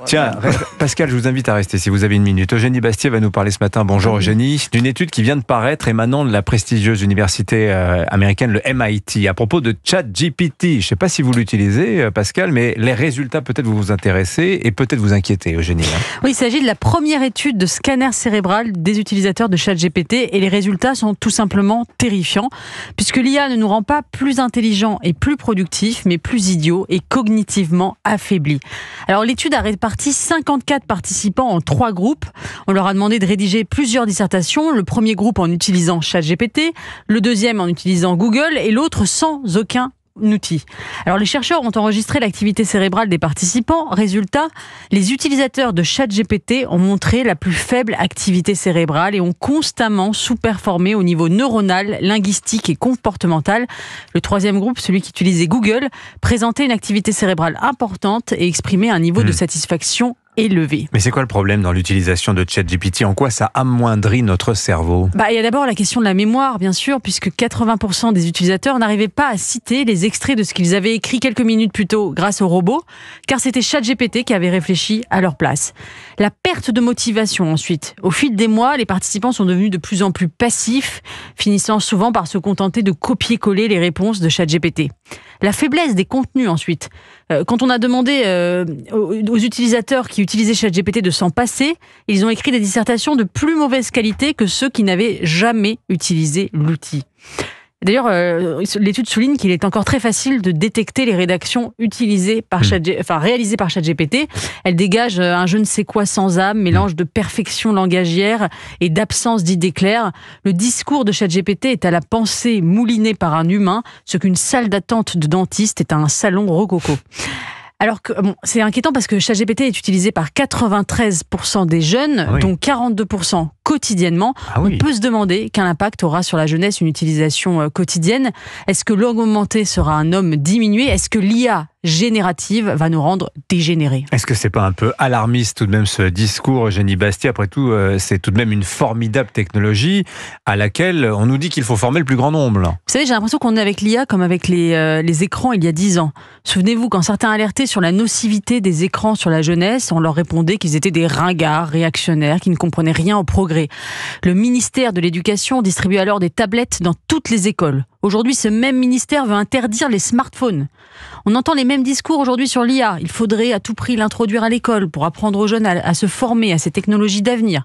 Tiens, Pascal, je vous invite à rester si vous avez une minute. Eugénie Bastier va nous parler ce matin, bonjour Eugénie, d'une étude qui vient de paraître émanant de la prestigieuse université américaine, le MIT, à propos de ChatGPT. Je ne sais pas si vous l'utilisez, Pascal, mais les résultats peut-être vous intéressent et peut-être vous inquiéter, Eugénie. Oui, il s'agit de la première étude de scanner cérébral des utilisateurs de ChatGPT et les résultats sont tout simplement terrifiants, puisque l'IA ne nous rend pas plus intelligents et plus productifs, mais plus idiots et cognitivement affaiblis. Alors l'étude a réparti 54 participants en 3 groupes. On leur a demandé de rédiger plusieurs dissertations, le premier groupe en utilisant ChatGPT, le deuxième en utilisant Google et l'autre sans aucun outil. Alors les chercheurs ont enregistré l'activité cérébrale des participants. Résultat, les utilisateurs de ChatGPT ont montré la plus faible activité cérébrale et ont constamment sous-performé au niveau neuronal, linguistique et comportemental. Le troisième groupe, celui qui utilisait Google, présentait une activité cérébrale importante et exprimait un niveau de satisfaction élevé. Mais c'est quoi le problème dans l'utilisation de ChatGPT? En quoi ça amoindrit notre cerveau? Il y a d'abord la question de la mémoire, bien sûr, puisque 80% des utilisateurs n'arrivaient pas à citer les extraits de ce qu'ils avaient écrit quelques minutes plus tôt grâce au robot, car c'était ChatGPT qui avait réfléchi à leur place. La perte de motivation ensuite. Au fil des mois, les participants sont devenus de plus en plus passifs, finissant souvent par se contenter de copier-coller les réponses de ChatGPT. La faiblesse des contenus ensuite. Quand on a demandé aux utilisateurs qui utilisaient ChatGPT de s'en passer, ils ont écrit des dissertations de plus mauvaise qualité que ceux qui n'avaient jamais utilisé l'outil. D'ailleurs, l'étude souligne qu'il est encore très facile de détecter les rédactions réalisées par ChatGPT. Elles dégagent un je ne sais quoi sans âme, mélange de perfection langagière et d'absence d'idées claires. Le discours de ChatGPT est à la pensée moulinée par un humain, ce qu'une salle d'attente de dentiste est à un salon rococo. Alors que c'est inquiétant parce que ChatGPT est utilisé par 93% des jeunes, dont 42% quotidiennement. On peut se demander quel impact aura sur la jeunesse une utilisation quotidienne. Est-ce que l'homme augmenté sera un homme diminué? Est-ce que l'IA générative va nous rendre dégénérés? Est-ce que c'est pas un peu alarmiste tout de même ce discours, Eugénie Bastier? Après tout, c'est tout de même une formidable technologie à laquelle on nous dit qu'il faut former le plus grand nombre. Vous savez, j'ai l'impression qu'on est avec l'IA comme avec les écrans il y a 10 ans. Souvenez-vous, quand certains alertaient sur la nocivité des écrans sur la jeunesse, on leur répondait qu'ils étaient des ringards réactionnaires qui ne comprenaient rien au progrès. Le ministère de l'Éducation distribue alors des tablettes dans toutes les écoles. Aujourd'hui, ce même ministère veut interdire les smartphones. On entend les mêmes discours aujourd'hui sur l'IA. Il faudrait à tout prix l'introduire à l'école pour apprendre aux jeunes à se former à ces technologies d'avenir.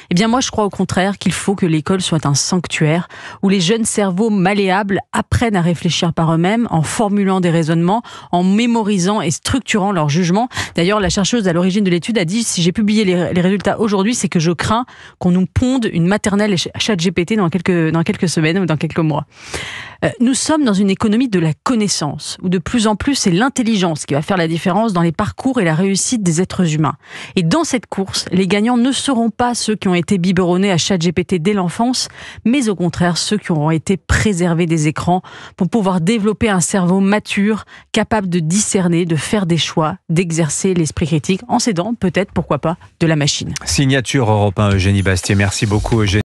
Eh bien moi, je crois au contraire qu'il faut que l'école soit un sanctuaire où les jeunes cerveaux malléables apprennent à réfléchir par eux-mêmes en formulant des raisonnements, en mémorisant et structurant leur jugement. D'ailleurs, la chercheuse à l'origine de l'étude a dit « Si j'ai publié les résultats aujourd'hui, c'est que je crains qu'on nous ponde une maternelle ChatGPT dans quelques semaines ou dans quelques mois. » Nous sommes dans une économie de la connaissance, où de plus en plus c'est l'intelligence qui va faire la différence dans les parcours et la réussite des êtres humains. Et dans cette course, les gagnants ne seront pas ceux qui ont été biberonnés à ChatGPT dès l'enfance, mais au contraire ceux qui auront été préservés des écrans pour pouvoir développer un cerveau mature, capable de discerner, de faire des choix, d'exercer l'esprit critique, en s'aidant peut-être, pourquoi pas, de la machine. Signature Europe 1, Eugénie Bastier. Merci beaucoup, Eugénie.